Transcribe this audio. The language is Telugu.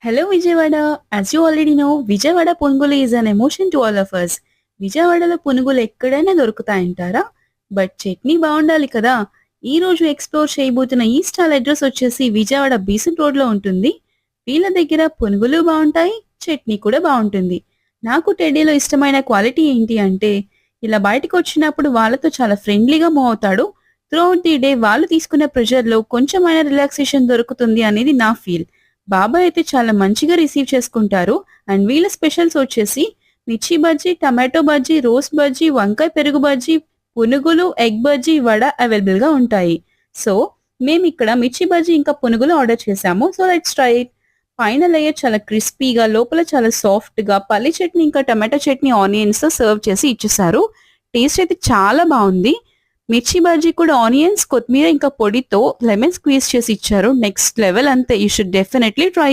Hello, Vijayawada. As you already know, Vijayawada Punugulu is an emotion to all of us. విజయవాడలో పునుగులు ఎక్కడైనా దొరుకుతాయంటారా? బట్ చట్నీ బావుండాలి కదా! ఈ రోజు ఎక్స్‌ప్లోర్ చేయబోతున్న ఈ స్టాల్ అడ్రెస్ వచ్చేసి విజయవాడ బీసెంట్ రోడ్‌లో ఉంటుంది. వీళ్ళ దగ్గర పునుగులు బావుంటాయి, చట్నీ కూడా బావుంటుంది. నాకు టెడ్డీలో ఇష్టమైన క్వాలిటీ ఏంటి అంటే, ఇలా బయటకొచ్చినప్పుడు వాళ్ళతో చాలా ఫ్రెండ్లీగా మూవ్ అవుతాడు. త్రూఅవుట్ ది డే వాళ్ళు తీసుకునే ప్రెషర్‌లో కొంచెమైనా రిలాక్సేషన్ దొరుకుతుంది అనేది నా ఫీల్. బాబాయ్ అయితే చాలా మంచిగా రిసీవ్ చేసుకుంటారు. అండ్ వీళ్ళ స్పెషల్స్ వచ్చేసి మిర్చి బజ్జీ, టమాటో బజ్జీ, రోస్ట్ బజ్జీ, వంకాయ పెరుగు బజ్జీ, పునుగులు, ఎగ్ బజ్జీ, వడ అవైలబుల్‌గా ఉంటాయి. సో, మేమిక్కడ మిర్చి బజ్జీ ఇంకా పునుగులు ఆర్డర్ చేశాము. So, let's try it. పైన లేయర్ చాలా క్రిస్పీగా, లోపల చాలా సాఫ్ట్‌గా పల్లి చట్నీ ఇంకా టమాటో చట్నీ ఆనియన్స్‌తో సర్వ్ చేసి ఇచ్చేశారు. టేస్ట్ అయితే చాలా బావుంది. మిర్చి బజ్జీ కూడా ఆనియన్స్, కొత్తిమీర ఇంకా పొడితో లెమన్ స్క్వీజ్ చేసి ఇచ్చారు. నెక్స్ట్ లెవెల్ అంతే. You should definitely try